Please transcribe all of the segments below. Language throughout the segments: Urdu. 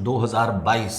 2022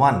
1,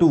2,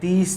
30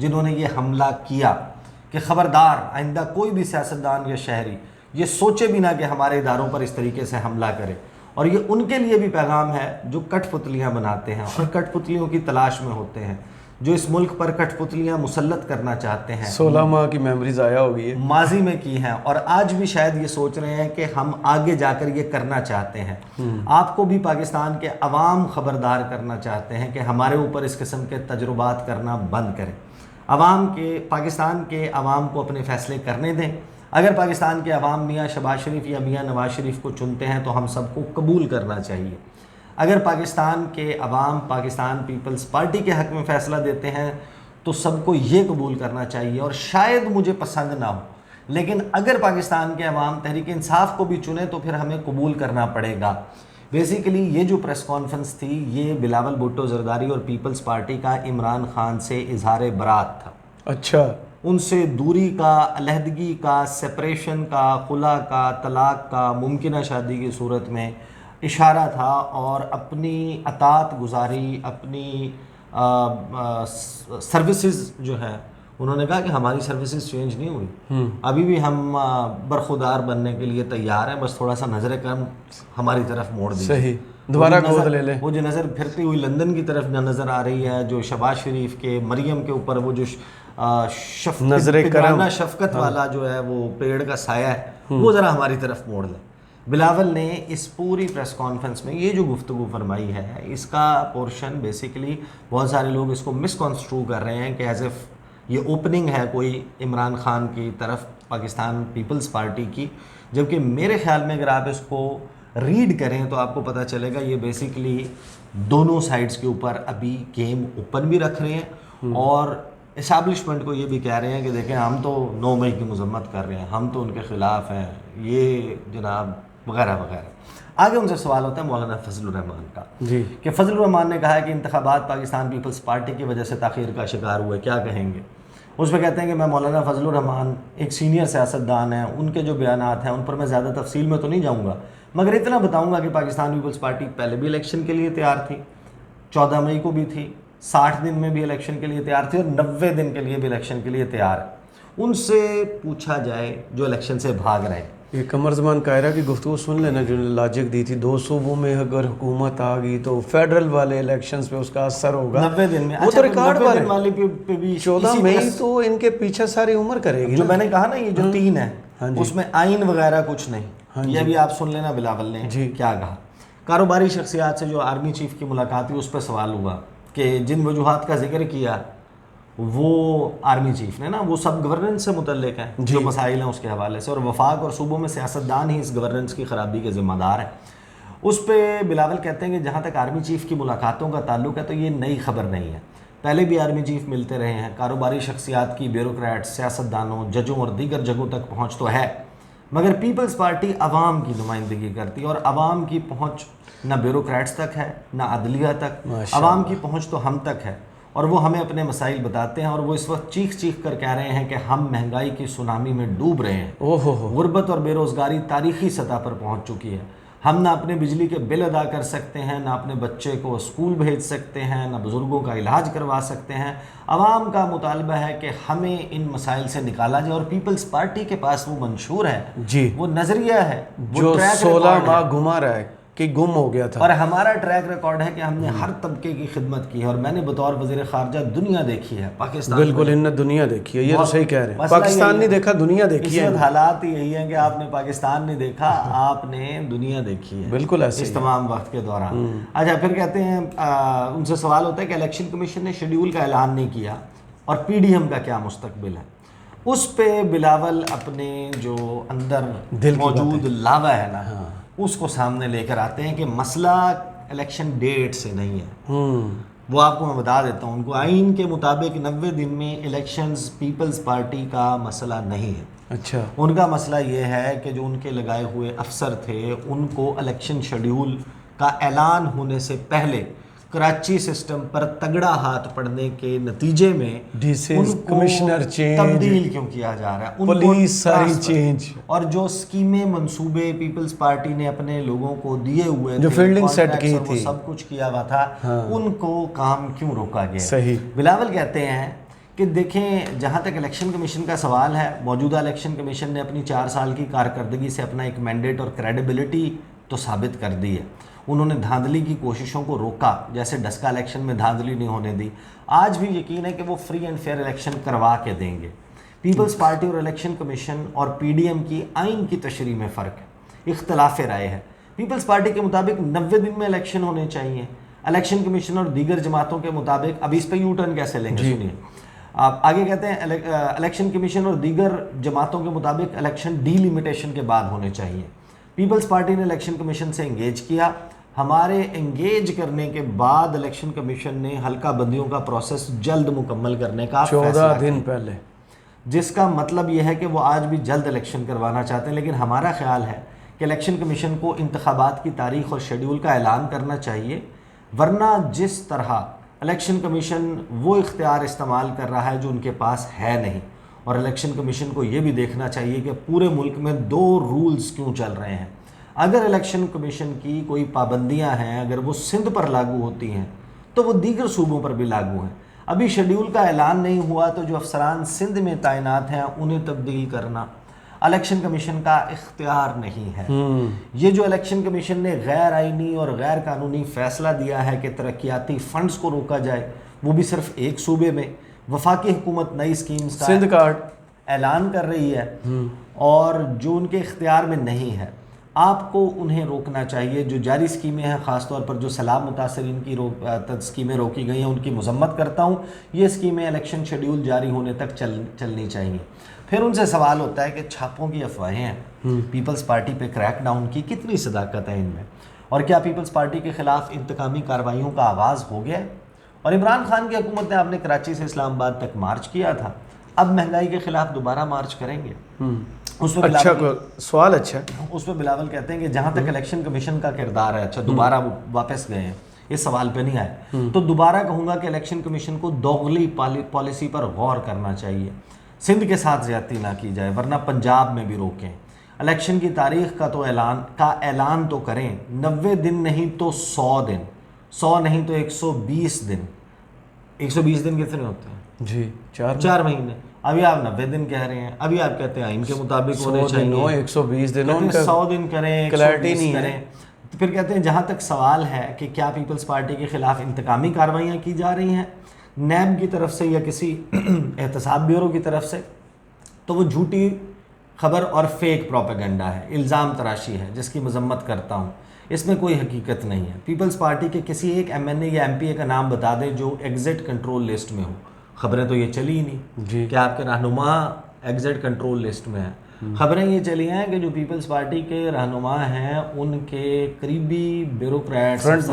جنہوں نے یہ حملہ کیا کہ خبردار آئندہ کوئی بھی سیاستدان یا شہری یہ سوچے بھی نہ کہ ہمارے اداروں پر اس طریقے سے حملہ کرے. اور یہ ان کے لیے بھی پیغام ہے جو کٹ پتلیاں بناتے ہیں اور کٹ پتلیوں کی تلاش میں ہوتے ہیں, جو اس ملک پر کٹ پتلیاں مسلط کرنا چاہتے ہیں. 16 ماہ کی میموری ضائع ہو گئی ہے, ماضی میں کی ہیں اور آج بھی شاید یہ سوچ رہے ہیں کہ ہم آگے جا کر یہ کرنا چاہتے ہیں. آپ کو بھی پاکستان کے عوام خبردار کرنا چاہتے ہیں کہ ہمارے اوپر اس قسم کے تجربات کرنا بند کریں. پاکستان کے عوام کو اپنے فیصلے کرنے دیں. اگر پاکستان کے عوام میاں شہباز شریف یا میاں نواز شریف کو چنتے ہیں تو ہم سب کو قبول کرنا چاہیے. اگر پاکستان کے عوام پاکستان پیپلز پارٹی کے حق میں فیصلہ دیتے ہیں تو سب کو یہ قبول کرنا چاہیے. اور شاید مجھے پسند نہ ہو, لیکن اگر پاکستان کے عوام تحریک انصاف کو بھی چنے تو پھر ہمیں قبول کرنا پڑے گا. بیسیکلی یہ جو پریس کانفرنس تھی یہ بلاول بھٹو زرداری اور پیپلز پارٹی کا عمران خان سے اظہار برات تھا. اچھا, ان سے دوری کا, علیحدگی کا, سپریشن کا, خلا کا, طلاق کا, ممکنہ شادی کی صورت میں اشارہ تھا. اور اپنی اطاعت گزاری, اپنی سروسز جو ہے, انہوں نے کہا کہ ہماری سروسز چینج نہیں ہوئی, ابھی بھی ہم برخودار بننے کے لیے تیار ہیں, بس تھوڑا سا نظر کرم ہماری طرف موڑ دیجیے. صحیح, دوبارہ گود لے لیں. وہ جو نظر پھرتی ہوئی لندن کی طرف نظر آ رہی ہے, جو شہباز شریف کے مریم کے اوپر وہ جو شفقت والا جو ہے وہ پیڑ کا سایہ ہے, وہ ذرا ہماری طرف موڑ لیں. بلاول نے اس پوری پریس کانفرنس میں یہ جو گفتگو فرمائی ہے, اس کا پورشن بیسیکلی بہت سارے لوگ اس کو مس کنسٹرو کر رہے ہیں کہ ایز اف یہ اوپننگ ہے کوئی عمران خان کی طرف پاکستان پیپلز پارٹی کی, جبکہ میرے خیال میں اگر آپ اس کو ریڈ کریں تو آپ کو پتہ چلے گا یہ بیسیکلی دونوں سائڈز کے اوپر ابھی گیم اوپن بھی رکھ رہے ہیں اور اسٹیبلشمنٹ کو یہ بھی کہہ رہے ہیں کہ دیکھیں ہم تو 9 مئی کی مذمت کر رہے ہیں, ہم تو ان کے خلاف ہیں, یہ جناب وغیرہ وغیرہ. آگے ان سے سوال ہوتا ہے مولانا فضل الرحمان کا جی, کہ فضل الرحمان نے کہا ہے کہ انتخابات پاکستان پیپلز پارٹی کی وجہ سے تاخیر کا شکار ہوئے, کیا کہیں گے؟ اس میں کہتے ہیں کہ میں مولانا فضل الرحمان ایک سینئر سیاستدان ہیں, ان کے جو بیانات ہیں ان پر میں زیادہ تفصیل میں تو نہیں جاؤں گا, مگر اتنا بتاؤں گا کہ پاکستان پیپلز پارٹی پہلے بھی الیکشن کے لیے تیار تھی, 14 مئی کو بھی تھی, 60 دن میں بھی الیکشن کے لیے تیار تھی اور 90 دن کے لیے بھی الیکشن کے لیے تیار ہے. ان سے پوچھا جائے جو الیکشن سے بھاگ رہے ہیں. یہ قمر زمان قاہرہ کی گفتگو سن لینا جو لاجک دی تھی, 2 صوبوں میں اگر حکومت آ گئی تو فیڈرل والے الیکشنز پہ اس کا اثر ہوگا 90 دن میں. وہ تو ریکارڈ والے پہ بھی 14 مئی تو ان کے پیچھے ساری عمر کرے گی. جو میں نے کہا نا یہ جو 3 ہے اس میں آئین وغیرہ کچھ نہیں, یہ بھی آپ سن لینا بلاول نے کیا کہا. کاروباری شخصیات سے جو آرمی چیف کی ملاقات ہوئی اس پہ سوال ہوا کہ جن وجوہات کا ذکر کیا وہ آرمی چیف نے نا, وہ سب گورننس سے متعلق ہیں جو مسائل ہیں اس کے حوالے سے, اور وفاق اور صوبوں میں سیاستدان ہی اس گورننس کی خرابی کے ذمہ دار ہیں. اس پہ بلاول کہتے ہیں کہ جہاں تک آرمی چیف کی ملاقاتوں کا تعلق ہے تو یہ نئی خبر نہیں ہے, پہلے بھی آرمی چیف ملتے رہے ہیں. کاروباری شخصیات کی, بیوروکریٹ, سیاستدانوں, ججوں اور دیگر جگہوں تک پہنچ تو ہے, مگر پیپلز پارٹی عوام کی نمائندگی کرتی ہے اور عوام کی پہنچ نہ بیوروکریٹس تک ہے نہ عدلیہ تک, عوام کی پہنچ تو ہم تک ہے اور وہ ہمیں اپنے مسائل بتاتے ہیں. اور وہ اس وقت چیخ چیخ کر کہہ رہے ہیں کہ ہم مہنگائی کی سونامی میں ڈوب رہے ہیں, غربت اور بے روزگاری تاریخی سطح پر پہنچ چکی ہے, ہم نہ اپنے بجلی کے بل ادا کر سکتے ہیں, نہ اپنے بچے کو اسکول بھیج سکتے ہیں, نہ بزرگوں کا علاج کروا سکتے ہیں. عوام کا مطالبہ ہے کہ ہمیں ان مسائل سے نکالا جائے, اور پیپلز پارٹی کے پاس وہ منشور ہے جی, وہ نظریہ ہے جو 16 ماہ گھما رہا ہے کہ گم ہو گیا تھا, اور ہمارا ٹریک ریکارڈ ہے کہ ہم نے ہر طبقے کی خدمت کی ہے, اور میں نے بطور وزیر خارجہ دنیا دیکھی ہے پاکستان. بالکل, ان نے دنیا دیکھی ہے, یہ تو صحیح کہہ رہے ہیں, پاکستان نہیں دیکھا دنیا دیکھی ہے. اس حالات یہی ہیں کہ آپ نے پاکستان نہیں دیکھا, آپ نے دنیا دیکھی ہے. بالکل ایسے اس تمام وقت کے دوران. اچھا, پھر کہتے ہیں ان سے سوال ہوتا ہے کہ الیکشن کمیشن نے شیڈیول کا اعلان نہیں کیا اور پی ڈی ایم کا کیا مستقبل ہے. اس پہ بلاول اپنے جو اندر موجود لاوا ہے نا اس کو سامنے لے کر آتے ہیں کہ مسئلہ الیکشن ڈیٹ سے نہیں ہے. وہ آپ کو میں بتا دیتا ہوں, ان کو آئین کے مطابق 90 دن میں الیکشنز پیپلز پارٹی کا مسئلہ نہیں ہے. اچھا, ان کا مسئلہ یہ ہے کہ جو ان کے لگائے ہوئے افسر تھے ان کو الیکشن شیڈیول کا اعلان ہونے سے پہلے کراچی سسٹم پر تگڑا ہاتھ پڑنے کے نتیجے میں کمشنر چینج تبدیل کیوں کیا جا رہا ہے, پولیس ساری چینج, اور جو اسکیمیں منصوبے پیپلز پارٹی نے اپنے لوگوں کو دیے ہوئے جو فیلڈنگ سیٹ کی تھی, سب کچھ کیا ہوا تھا, ان کو کام کیوں روکا گیا. صحیح. بلاول کہتے ہیں کہ دیکھیں جہاں تک الیکشن کمیشن کا سوال ہے، موجودہ الیکشن کمیشن نے اپنی 4 سال کی کارکردگی سے اپنا ایک مینڈیٹ اور کریڈیبلٹی تو ثابت کر دی ہے. انہوں نے دھاندلی کی کوششوں کو روکا، جیسے ڈسکا الیکشن میں دھاندلی نہیں ہونے دی. آج بھی یقین ہے کہ وہ فری اینڈ فیئر الیکشن کروا کے دیں گے. پیپلز پارٹی اور الیکشن کمیشن اور پی ڈی ایم کی آئین کی تشریح میں فرق ہے، اختلاف رائے ہے. پیپلز پارٹی کے مطابق 90 دن میں الیکشن ہونے چاہیے. الیکشن کمیشن اور دیگر جماعتوں کے مطابق، اب اس پہ یو ٹرن کیسے لیں گے سنیے. آپ آگے کہتے ہیں الیکشن کمیشن اور دیگر جماعتوں کے مطابق الیکشن ڈی لیمیٹیشن کے بعد ہونے چاہیے. پیپلز پارٹی نے الیکشن کمیشن سے انگیج کیا. ہمارے انگیج کرنے کے بعد الیکشن کمیشن نے حلقہ بندیوں کا پروسیس جلد مکمل کرنے کا 14 دن پہلے، جس کا مطلب یہ ہے کہ وہ آج بھی جلد الیکشن کروانا چاہتے ہیں. لیکن ہمارا خیال ہے کہ الیکشن کمیشن کو انتخابات کی تاریخ اور شیڈیول کا اعلان کرنا چاہیے، ورنہ جس طرح الیکشن کمیشن وہ اختیار استعمال کر رہا ہے جو ان کے پاس ہے نہیں. اور الیکشن کمیشن کو یہ بھی دیکھنا چاہیے کہ پورے ملک میں 2 رولز کیوں چل رہے ہیں. اگر الیکشن کمیشن کی کوئی پابندیاں ہیں، اگر وہ سندھ پر لاگو ہوتی ہیں تو وہ دیگر صوبوں پر بھی لاگو ہیں. ابھی شیڈیول کا اعلان نہیں ہوا تو جو افسران سندھ میں تعینات ہیں انہیں تبدیل کرنا الیکشن کمیشن کا اختیار نہیں ہے. یہ جو الیکشن کمیشن نے غیر آئینی اور غیر قانونی فیصلہ دیا ہے کہ ترقیاتی فنڈز کو روکا جائے، وہ بھی صرف ایک صوبے میں. وفاقی حکومت نئی اسکیمز کا سندھ کارڈ اعلان کر رہی ہے اور جو ان کے اختیار میں نہیں ہے. آپ کو انہیں روکنا چاہیے. جو جاری اسکیمیں ہیں، خاص طور پر جو سیلاب متاثرین کی اسکیمیں روکی گئی ہیں، ان کی مذمت کرتا ہوں. یہ اسکیمیں الیکشن شیڈیول جاری ہونے تک چلنی چاہیے. پھر ان سے سوال ہوتا ہے کہ چھاپوں کی افواہیں ہیں، پیپلز پارٹی پہ کریک ڈاؤن کی کتنی صداقت ہے ان میں، اور کیا پیپلز پارٹی کے خلاف انتقامی کارروائیوں کا آغاز ہو گیا ہے. اور عمران خان کی حکومت نے آپ نے کراچی سے اسلام آباد تک مارچ کیا تھا، اب مہنگائی کے خلاف دوبارہ مارچ کریں گے. اس پہ اچھا سوال. اچھا، اس پہ بلاول کہتے ہیں کہ جہاں تک الیکشن کمیشن کا کردار ہے، اچھا دوبارہ واپس گئے ہیں، اس سوال پہ نہیں آئے، تو دوبارہ کہوں گا کہ الیکشن کمیشن کو دوغلی پالیسی پر غور کرنا چاہیے. سندھ کے ساتھ زیادتی نہ کی جائے، ورنہ پنجاب میں بھی روکیں. الیکشن کی تاریخ کا اعلان تو کریں. 90 دن نہیں تو 100 دن، 100 نہیں تو 120 دن. 120 دن کتنے ہوتے ہیں جی؟ 4 مہینے. ابھی آپ 90 دن کہہ رہے ہیں، ابھی آپ کہتے ہیں آئین کے مطابق ہونے چاہیے. 120 دنوں 100 دن کریں، کلیئرٹی نہیں کریں. پھر کہتے ہیں جہاں تک سوال ہے کہ کیا پیپلز پارٹی کے خلاف انتقامی کارروائیاں کی جا رہی ہیں نیب کی طرف سے یا کسی احتساب بیورو کی طرف سے، تو وہ جھوٹی خبر اور فیک پروپیگنڈا ہے، الزام تراشی ہے، جس کی مذمت کرتا ہوں. اس میں کوئی حقیقت نہیں ہے. پیپلز پارٹی کے کسی ایک ایم این اے یا ایم پی اے کا نام بتا دیں جو ایگزٹ کنٹرول لسٹ میں ہو. خبریں تو یہ چلی ہی نہیں جی کہ آپ کے رہنما ایگزٹ کنٹرول لسٹ میں ہیں. خبریں یہ چلی ہیں کہ جو پیپلز پارٹی کے رہنما ہیں ان کے قریبی بیوروکریٹس،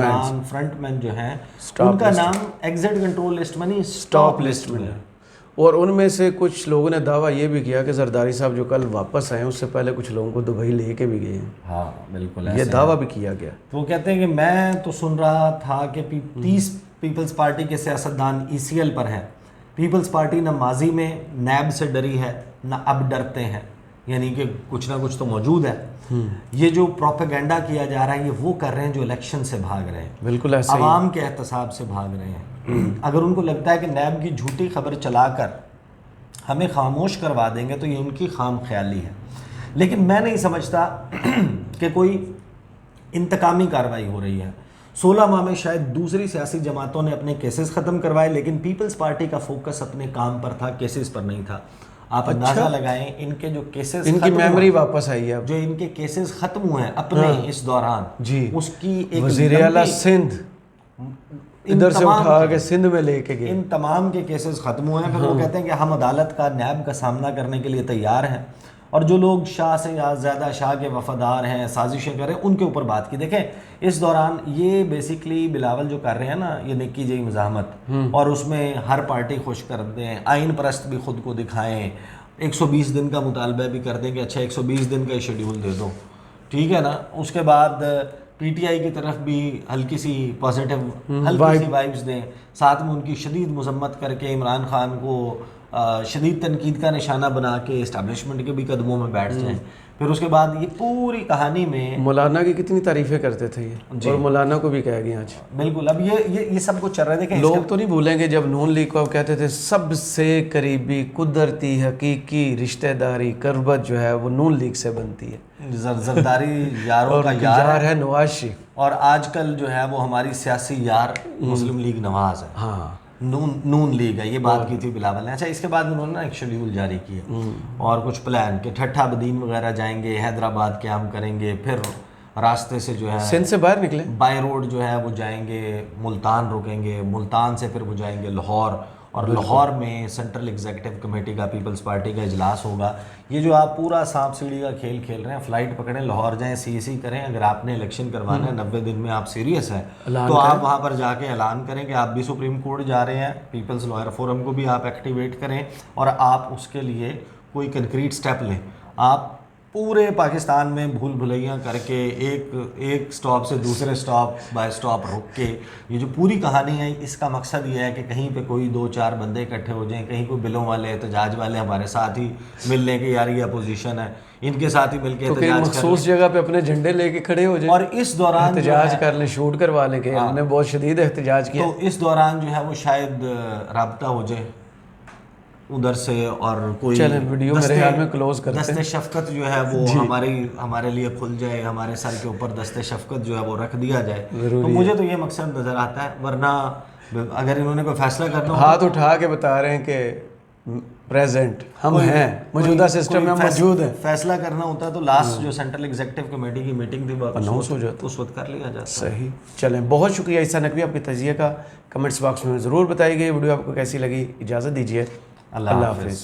فرنٹ مین جو ہیں، ان کا نام ایگزٹ کنٹرول لسٹ میں نہیں، اسٹاپ لسٹ میں ہے. اور ان میں سے کچھ لوگوں نے دعویٰ یہ بھی کیا کہ زرداری صاحب جو کل واپس آئے ہیں اس سے پہلے کچھ لوگوں کو دبئی لے کے بھی گئے ہیں. ہاں بالکل، یہ دعویٰ بھی کیا گیا. تو وہ کہتے ہیں کہ میں تو سن رہا تھا کہ 30 پیپلز پارٹی کے سیاستدان ای سی ایل پر ہیں. پیپلز پارٹی نہ ماضی میں نیب سے ڈری ہے نہ اب ڈرتے ہیں، یعنی کہ کچھ نہ کچھ تو موجود ہے. یہ جو پروپیگنڈا کیا جا رہا ہے یہ وہ کر رہے ہیں جو الیکشن سے بھاگ رہے ہیں، بالکل ایسا ہی. عوام کے احتساب سے بھاگ رہے ہیں. اگر ان کو لگتا ہے کہ نیب کی جھوٹی خبر چلا کر ہمیں خاموش کروا دیں گے تو یہ ان کی خام خیالی ہے. لیکن میں نہیں سمجھتا کہ کوئی انتقامی کارروائی ہو رہی ہے. 16 ماہ میں شاید دوسری سیاسی جماعتوں نے اپنے کیسز ختم کروائے، لیکن پیپلز پارٹی کا فوکس اپنے کام پر تھا، کیسز پر نہیں تھا. آپ اندازہ لگائیں ان کے جو کیسز، ان کی میموری واپس آئی ہے، جو ان کے کیسز ختم ہوئے ہیں اپنے اس دوران، جی اس کی ایک وزیر اعلیٰ سندھ ادھر سے اٹھا کے سندھ میں لے کے گئے، ان تمام کے کیسز ختم ہوئے ہیں. پھر وہ کہتے ہیں کہ ہم عدالت کا، نیب کا سامنا کرنے کے لیے تیار ہیں. اور جو لوگ شاہ سے یا زیادہ شاہ کے وفادار ہیں، سازشیں کر رہے ہیں، ان کے اوپر بات کی. دیکھیں اس دوران یہ بیسیکلی بلاول جو کر رہے ہیں نا، یہ نکی جئی مزاحمت، اور اس میں ہر پارٹی خوش کر دیں، آئین پرست بھی خود کو دکھائیں، 120 دن کا مطالبہ بھی کر دیں کہ اچھا 120 دن کا شیڈیول دے دو، ٹھیک ہے نا. اس کے بعد پی ٹی آئی کی طرف بھی ہلکی سی پازیٹیو ہلکی سی وائبز دیں، ساتھ میں ان کی شدید مذمت کر کے عمران خان کو شدید تنقید کا نشانہ بنا کے اسٹیبلشمنٹ کے بھی قدموں میں بیٹھ جائیں. پھر اس کے بعد یہ پوری کہانی میں مولانا کی کتنی تعریفیں کرتے تھے یہ، اور مولانا کو بھی کہہ گئے آج. بالکل. اب یہ سب کچھ چل رہا ہے. دیکھیں لوگ تو نہیں بھولیں گے جب نون لیگ کو آپ کہتے تھے سب سے قریبی قدرتی حقیقی رشتہ داری قربت جو ہے وہ نون لیگ سے بنتی ہے. زرداری یاروں کا یار ہے نواز شریف، اور آج کل جو ہے وہ ہماری سیاسی یار مسلم لیگ نواز ہے. ہاں نون لیگ ہے. یہ بات کی تھی بلاول نے. اچھا اس کے بعد انہوں نے ایک شیڈیول جاری کیا اور کچھ پلان کہ ٹھٹھا بدین وغیرہ جائیں گے، حیدرآباد قیام کریں گے، پھر راستے سے جو ہے سندھ سے باہر نکلے، بائی روڈ جو ہے وہ جائیں گے ملتان، رکیں گے ملتان سے، پھر وہ جائیں گے لاہور، اور لاہور میں سینٹرل ایگزیکٹو کمیٹی کا پیپلز پارٹی کا اجلاس ہوگا. یہ جو آپ پورا سانپ سیڑھی کا کھیل کھیل رہے ہیں، فلائٹ پکڑیں لاہور جائیں، سی کریں. اگر آپ نے الیکشن کروانا ہے 90 دن میں آپ سیریس ہیں تو آپ وہاں پر جا کے اعلان کریں کہ آپ بھی سپریم کورٹ جا رہے ہیں. پیپلز لائر فورم کو بھی آپ ایکٹیویٹ کریں اور آپ اس کے لیے کوئی کنکریٹ سٹیپ لیں. آپ پورے پاکستان میں بھول بھلیاں کر کے ایک سٹاپ سے دوسرے سٹاپ بائی سٹاپ رک کے، یہ جو پوری کہانی ہے اس کا مقصد یہ ہے کہ کہیں پہ کوئی 2-4 بندے اکٹھے ہو جائیں، کہیں کوئی بلوں والے احتجاج والے ہمارے ساتھ ہی مل لیں کہ یار یہ اپوزیشن ہے، ان کے ساتھ ہی مل کے احتجاج مخصوص جگہ پہ اپنے جھنڈے لے کے کھڑے ہو جائیں اور اس دوران احتجاج کر لیں، شوٹ کروا لیں کہ ہم نے بہت شدید احتجاج کیا. تو اس دوران جو ہے وہ شاید رابطہ ہو جائے ادھر سے، اور کوئی ویڈیو میرے خیال میں کلوز کرتے ہیں. دست شفقت جو ہے وہ ہمارے لیے کھل جائے، ہمارے سر کے اوپر دست شفقت جو ہے وہ رکھ دیا جائے. تو مجھے تو یہ مقصد نظر آتا ہے. ورنہ اگر انہوں نے کوئی فیصلہ کرنا ہو، ہاتھ اٹھا کے بتا رہے ہیں کہ پریزنٹ ہم ہیں، موجودہ سسٹم میں ہم موجود ہیں. فیصلہ کرنا ہوتا ہے تو لاسٹ جو سینٹرل ایگزیکٹو کمیٹی کی میٹنگ تھی وہ اناؤنس ہو جاتا، اس وقت کر لیا جاتا. صحیح. چلیں، بہت شکریہ عیسیٰ نقوی آپ کی تجزیے کا. کمنٹس باکس میں ضرور بتائیے گا یہ ویڈیو آپ کو کیسی لگی. اجازت دیجیے، اللہ حافظ.